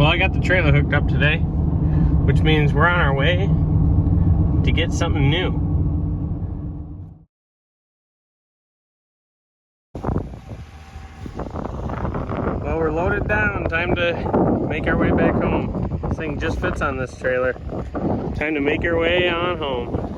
Well, I got the trailer hooked up today, which means we're on our way to get something new. Well, we're loaded down. Time to make our way back home. This thing just fits on this trailer. Time to make our way on home.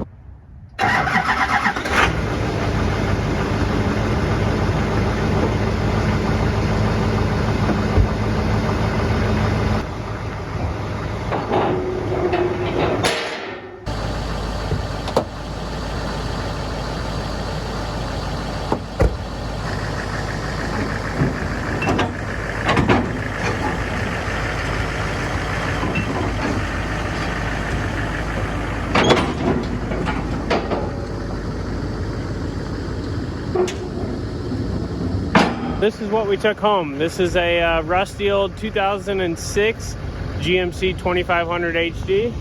This is what we took home. This is a rusty old 2006 GMC 2500 HD.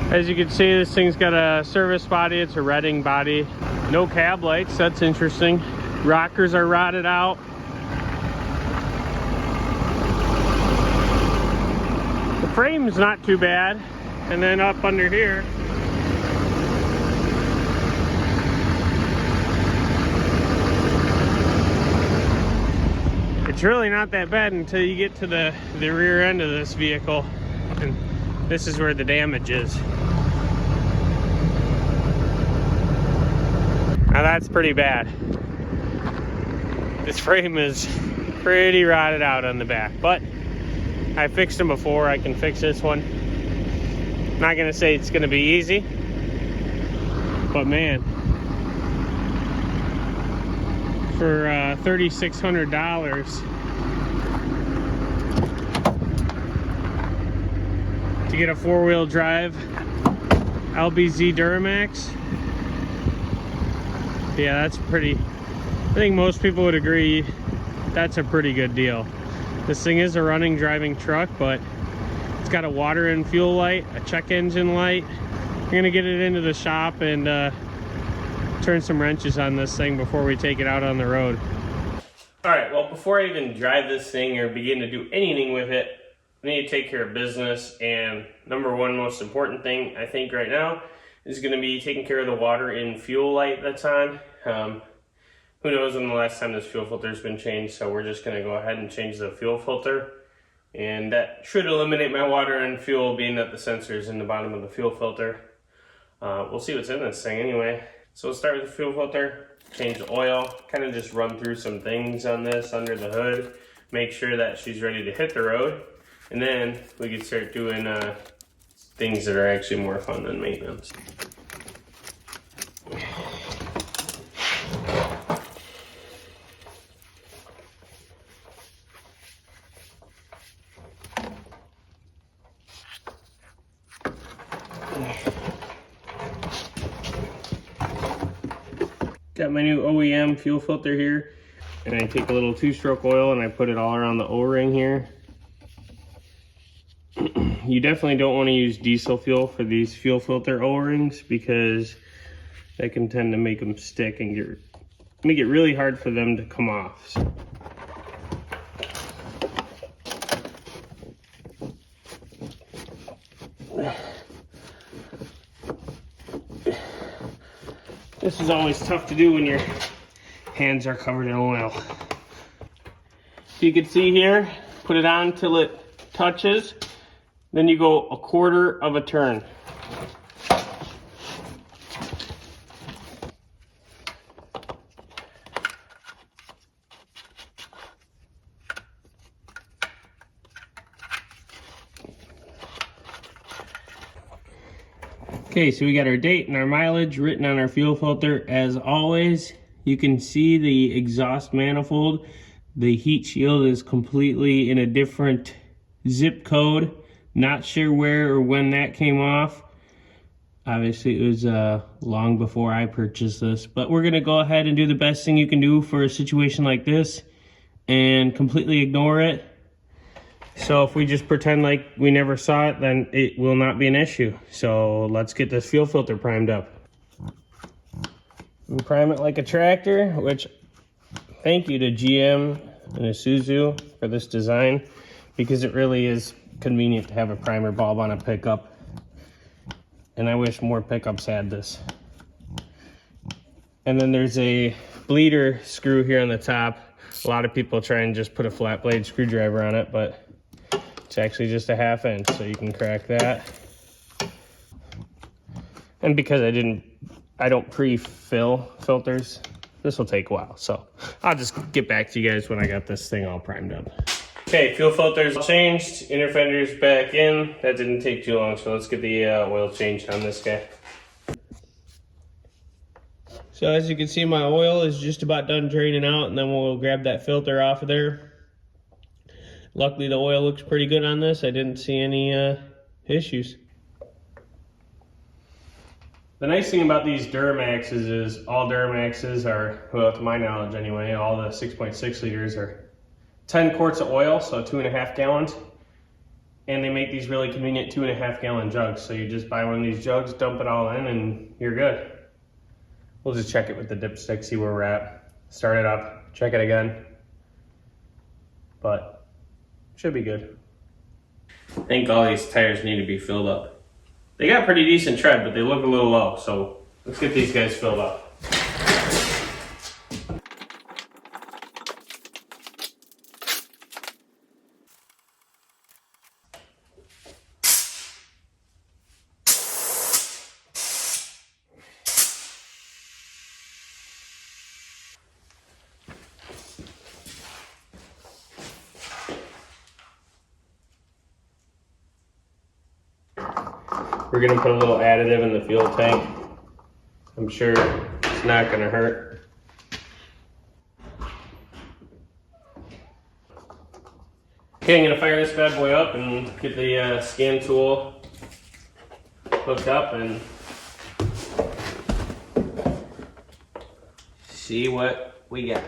As you can see, this thing's got a service body. It's a Redding body. No cab lights, that's interesting. Rockers are rotted out. The frame's not too bad. And then up under here, it's really not that bad until you get to the rear end of this vehicle, and this is where the damage is. Now that's pretty bad. This frame is pretty rotted out on the back, but I fixed them before. I can fix this one. Not gonna say it's gonna be easy, but man, for $3,600 to get a four-wheel drive LBZ Duramax, yeah, that's pretty, I think most people would agree that's a pretty good deal. This thing is a running, driving truck, but it's got a water and fuel light, a check engine light. I'm gonna get it into the shop and turn some wrenches on this thing before we take it out on the road. All right, well, before I even drive this thing or begin to do anything with it, I need to take care of business. And number one most important thing I think right now is going to be taking care of the water and fuel light that's on. Who knows when the last time this fuel filter has been changed, so we're just going to go ahead and change the fuel filter. And that should eliminate my water and fuel, being that the sensor is in the bottom of the fuel filter. We'll see what's in this thing anyway. So we'll start with the fuel filter, change the oil, kind of just run through some things on this under the hood, make sure that she's ready to hit the road, and then we can start doing things that are actually more fun than maintenance. Got my new OEM fuel filter here, and I take a little two-stroke oil and I put it all around the O-ring here. You definitely don't want to use diesel fuel for these fuel filter O-rings, because that can tend to make them stick and make it really hard for them to come off. This is always tough to do when your hands are covered in oil. So you can see here, put it on till it touches, then you go a quarter of a turn. Okay, so we got our date and our mileage written on our fuel filter. As always, you can see the exhaust manifold. The heat shield is completely in a different zip code. Not sure where or when that came off. Obviously, it was long before I purchased this. But we're going to go ahead and do the best thing you can do for a situation like this and completely ignore it. So if we just pretend like we never saw it, then it will not be an issue. So let's get this fuel filter primed up. And prime it like a tractor, which thank you to GM an Isuzu for this design because it really is convenient to have a primer bulb on a pickup. And I wish more pickups had this. And then there's a bleeder screw here on the top. A lot of people try and just put a flat blade screwdriver on it, but it's actually just a 1/2 inch, so you can crack that. And because I don't pre-fill filters, this will take a while. So I'll just get back to you guys when I got this thing all primed up. Okay, fuel filters changed, inner fenders back in. That didn't take too long, so let's get the oil changed on this guy. So as you can see, my oil is just about done draining out, and then we'll grab that filter off of there. Luckily, the oil looks pretty good on this. I didn't see any issues. The nice thing about these Duramaxes is all Duramaxes are, well, to my knowledge anyway, all the 6.6 liters are 10 quarts of oil, so 2.5 gallons. And they make these really convenient 2.5 gallon jugs. So you just buy one of these jugs, dump it all in, and you're good. We'll just check it with the dipstick, see where we're at. Start it up, check it again. But should be good. I think all these tires need to be filled up. They got pretty decent tread, but they look a little low. So let's get these guys filled up. We're gonna put a little additive in the fuel tank. I'm sure it's not gonna hurt. Okay, I'm gonna fire this bad boy up and get the scan tool hooked up and see what we got.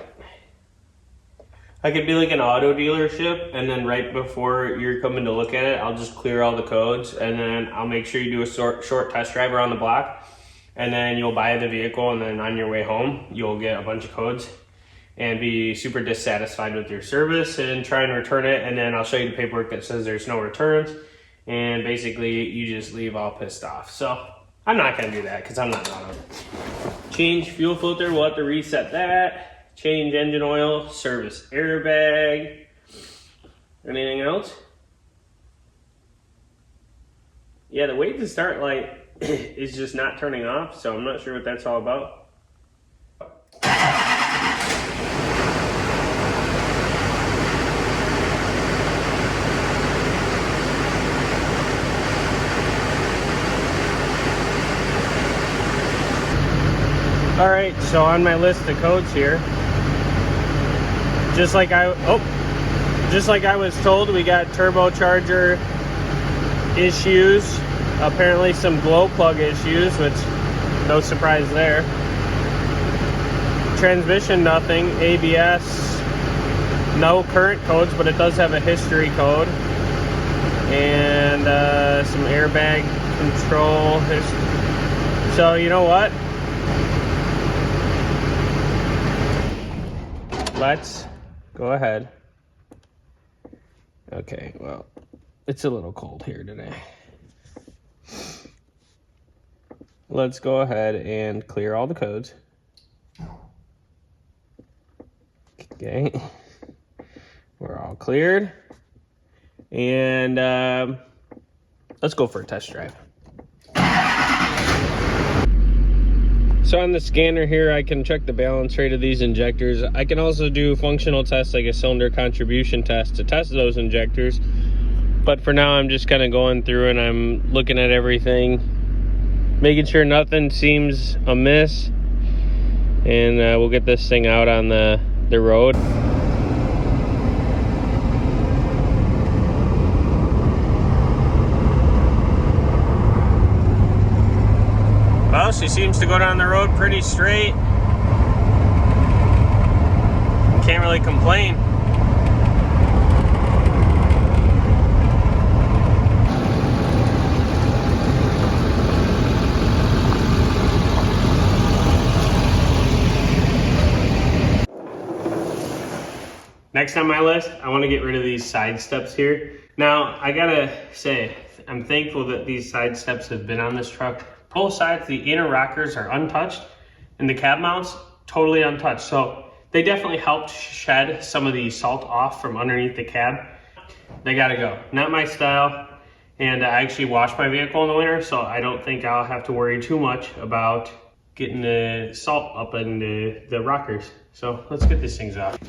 I could be like an auto dealership, and then right before you're coming to look at it, I'll just clear all the codes, and then I'll make sure you do a short test drive around the block, and then you'll buy the vehicle, and then on your way home, you'll get a bunch of codes and be super dissatisfied with your service and try and return it, and then I'll show you the paperwork that says there's no returns, and basically you just leave all pissed off. So I'm not gonna do that because I'm not auto. Change fuel filter, we'll have to reset that. Change engine oil, service airbag. Anything else? Yeah, the wait to start light is just not turning off, so I'm not sure what that's all about. All right, so on my list of codes here, just like I was told, we got turbocharger issues, apparently some glow plug issues, which no surprise there. Transmission, nothing. ABS, no current codes, but it does have a history code. And some airbag control history. So you know what? Let's go ahead. Okay, well, it's a little cold here today. Let's go ahead and clear all the codes. Okay, we're all cleared. And let's go for a test drive. So on the scanner here, I can check the balance rate of these injectors. I can also do functional tests like a cylinder contribution test to test those injectors. But for now, I'm just kind of going through and I'm looking at everything, making sure nothing seems amiss. And we'll get this thing out on the road. Well, she seems to go down the road pretty straight. Can't really complain. Next on my list, I want to get rid of these side steps here. Now, I gotta say, I'm thankful that these side steps have been on this truck. Both sides, the inner rockers are untouched, and the cab mounts, totally untouched. So they definitely helped shed some of the salt off from underneath the cab. They gotta go. Not my style. And I actually wash my vehicle in the winter, so I don't think I'll have to worry too much about getting the salt up in the rockers. So let's get these things off.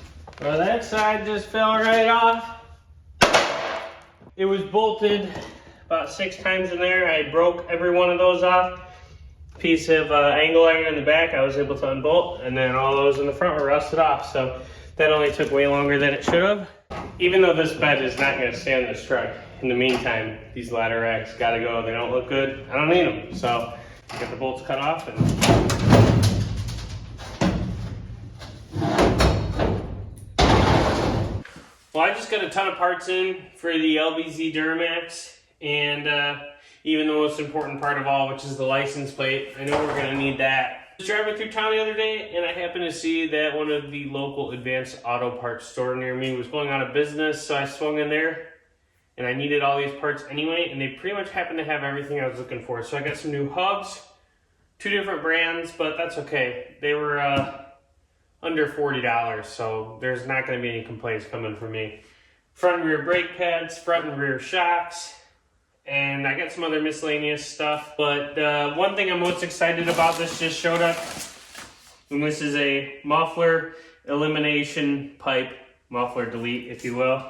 Well, that side just fell right off. It was bolted about 6 times in there. I broke every one of those off. Piece of angle iron in the back I was able to unbolt, and then all those in the front were rusted off. So that only took way longer than it should have. Even though this bed is not gonna stay on this truck, in the meantime, these ladder racks gotta go. They don't look good. I don't need them. So get the bolts cut off and well, I just got a ton of parts in for the LBZ Duramax, and even the most important part of all, which is the license plate. I know we're gonna need that. I was driving through town the other day, and I happened to see that one of the local Advanced Auto Parts store near me was going out of business, so I swung in there, and I needed all these parts anyway, and they pretty much happened to have everything I was looking for. So I got some new hubs, 2 different brands, but that's okay. They were under $40, so there's not going to be any complaints coming from me. Front and rear brake pads, front and rear shocks, and I got some other miscellaneous stuff. But one thing I'm most excited about, this just showed up, and this is a muffler elimination pipe, muffler delete, if you will.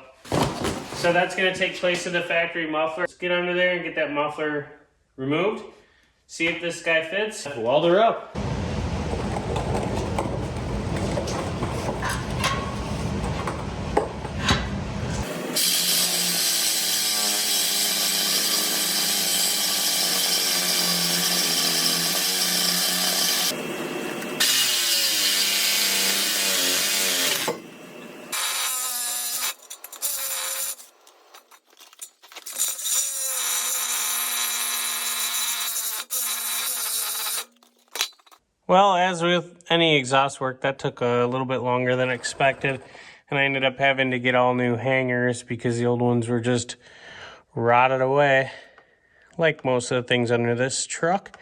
So that's going to take place of the factory muffler. Let's get under there and get that muffler removed. See if this guy fits. Weld her up. Well, as with any exhaust work, that took a little bit longer than expected, and I ended up having to get all new hangers because the old ones were just rotted away, like most of the things under this truck.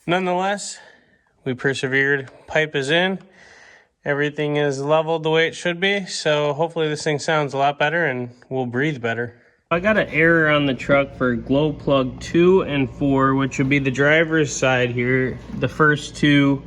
Nonetheless, we persevered. Pipe is in. Everything is leveled the way it should be, so hopefully this thing sounds a lot better and will breathe better. I got an error on the truck for glow plug 2 and 4, which would be the driver's side here, the first 2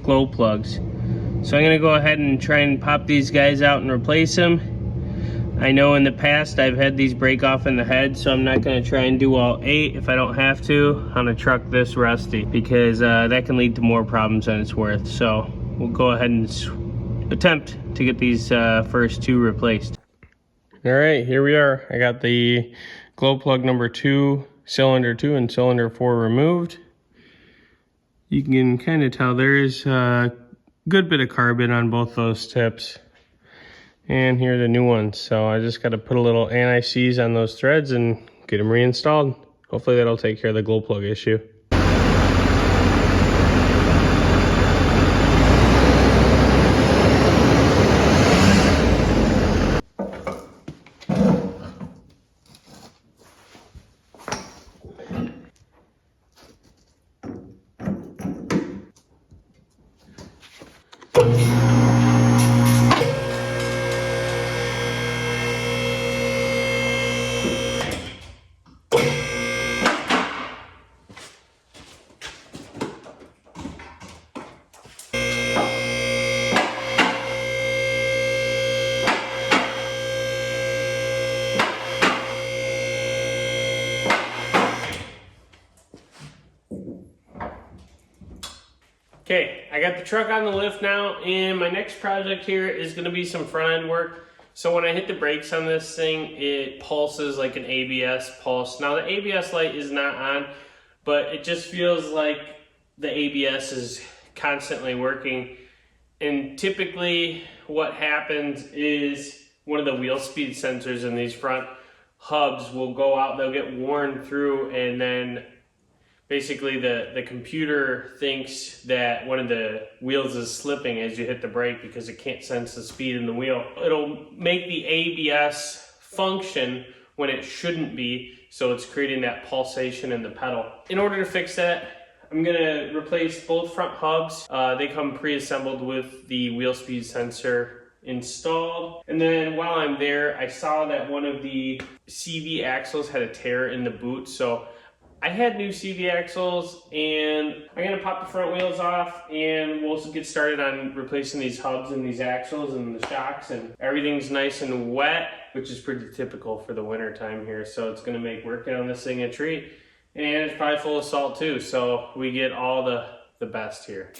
glow plugs. So I'm gonna go ahead and try and pop these guys out and replace them. I know in the past I've had these break off in the head, so I'm not gonna try and do all 8 if I don't have to on a truck this rusty, because that can lead to more problems than it's worth. So we'll go ahead and attempt to get these first 2 replaced. All right, here we are. I got the glow plug number 2, cylinder 2 and cylinder 4 removed. You can kind of tell there's a good bit of carbon on both those tips. And here are the new ones. So I just got to put a little anti-seize on those threads and get them reinstalled. Hopefully that'll take care of the glow plug issue. Okay, I got the truck on the lift now, and my next project here is going to be some front end work. So when I hit the brakes on this thing, it pulses like an ABS pulse. Now the ABS light is not on, but it just feels like the ABS is constantly working. And typically what happens is one of the wheel speed sensors in these front hubs will go out, they'll get worn through, and then Basically, the computer thinks that one of the wheels is slipping as you hit the brake because it can't sense the speed in the wheel. It'll make the ABS function when it shouldn't be, so it's creating that pulsation in the pedal. In order to fix that, I'm gonna replace both front hubs. They come pre-assembled with the wheel speed sensor installed. And then while I'm there, I saw that one of the CV axles had a tear in the boot, so I had new CV axles, and I'm gonna pop the front wheels off and we'll get started on replacing these hubs and these axles and the shocks, and everything's nice and wet, which is pretty typical for the winter time here. So it's gonna make working on this thing a treat, and it's probably full of salt too. So we get all the best here.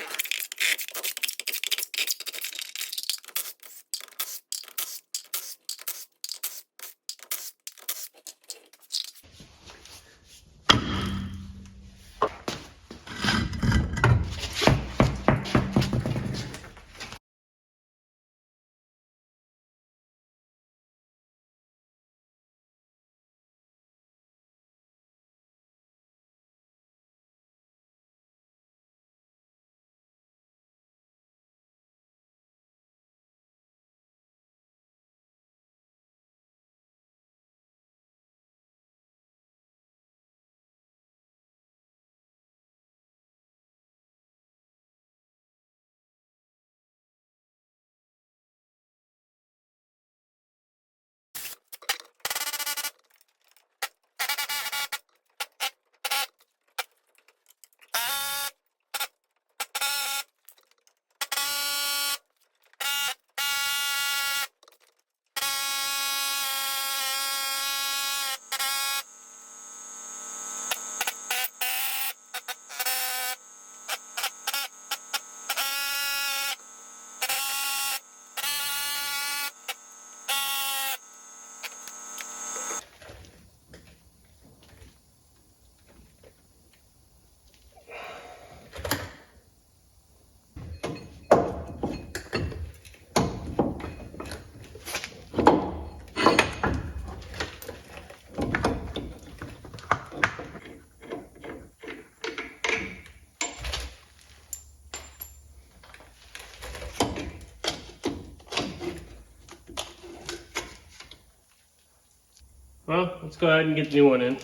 Well, let's go ahead and get the new one in.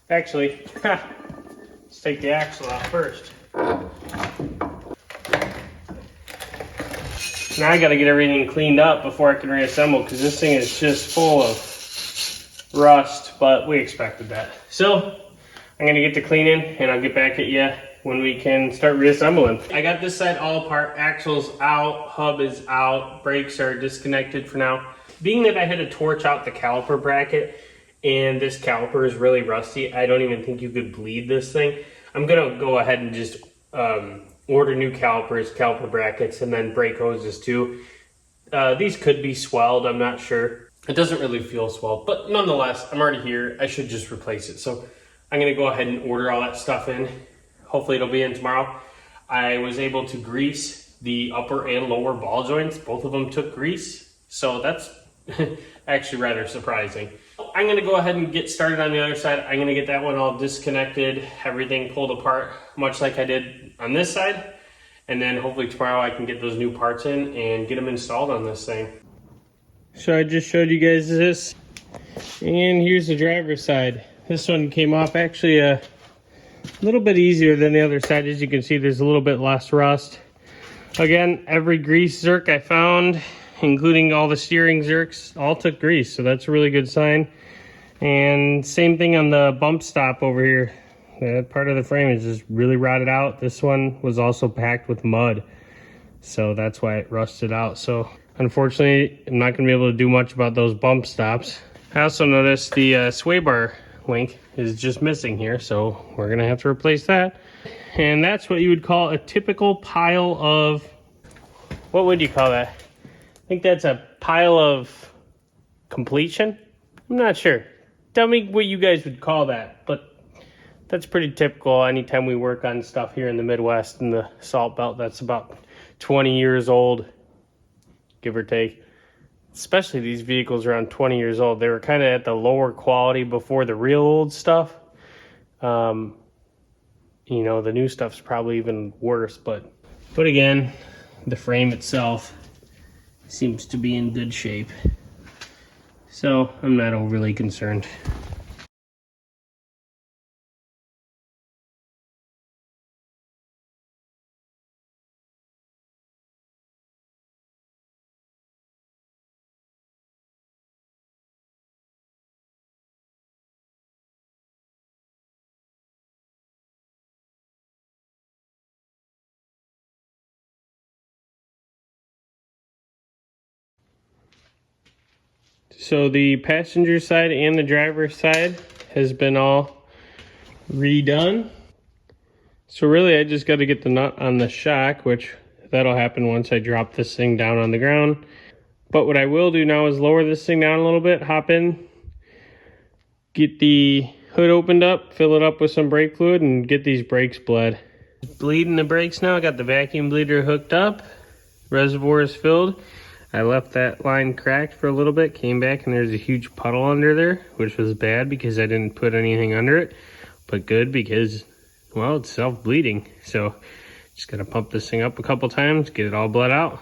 Actually, let's take the axle off first. Now I gotta get everything cleaned up before I can reassemble, because this thing is just full of rust, but we expected that. So I'm gonna get the cleaning and I'll get back at you when we can start reassembling. I got this side all apart, axle's out, hub is out, brakes are disconnected for now. Being that I had to torch out the caliper bracket and this caliper is really rusty, I don't even think you could bleed this thing. I'm gonna go ahead and just order new calipers, caliper brackets, and then brake hoses too. These could be swelled, I'm not sure. It doesn't really feel swelled, but nonetheless, I'm already here. I should just replace it. So I'm gonna go ahead and order all that stuff in. Hopefully it'll be in tomorrow. I was able to grease the upper and lower ball joints. Both of them took grease, so that's actually rather surprising. I'm gonna go ahead and get started on the other side. I'm gonna get that one all disconnected, everything pulled apart, much like I did on this side. And then hopefully tomorrow I can get those new parts in and get them installed on this thing. So I just showed you guys this, and here's the driver's side. This one came off actually a little bit easier than the other side. As you can see, there's a little bit less rust. Again, every grease zerk I found, including all the steering zerks, all took grease, so that's a really good sign. And same thing on the bump stop over here. That part of the frame is just really rotted out. This one was also packed with mud, so that's why it rusted out. So unfortunately, I'm not gonna be able to do much about those bump stops. I also noticed the sway bar link is just missing here, so we're gonna have to replace that. And that's what you would call a typical pile of, what would you call that? I think that's a pile of completion. I'm not sure. Tell me what you guys would call that, but that's pretty typical anytime we work on stuff here in the Midwest and the Salt Belt that's about 20 years old, give or take. Especially these vehicles around 20 years old. They were kind of at the lower quality before the real old stuff. You know, the new stuff's probably even worse, but again, the frame itself seems to be in good shape. So I'm not overly concerned. So the passenger side and the driver's side has been all redone. So really I just got to get the nut on the shock, which that'll happen once I drop this thing down on the ground. But what I will do now is lower this thing down a little bit, hop in, get the hood opened up, fill it up with some brake fluid, and get these brakes bled. Bleeding the brakes now. I got the vacuum bleeder hooked up. Reservoir is filled. I left that line cracked for a little bit, came back, and there's a huge puddle under there, which was bad because I didn't put anything under it, but good because, well, it's self-bleeding. So just gotta pump this thing up a couple times, get it all bled out,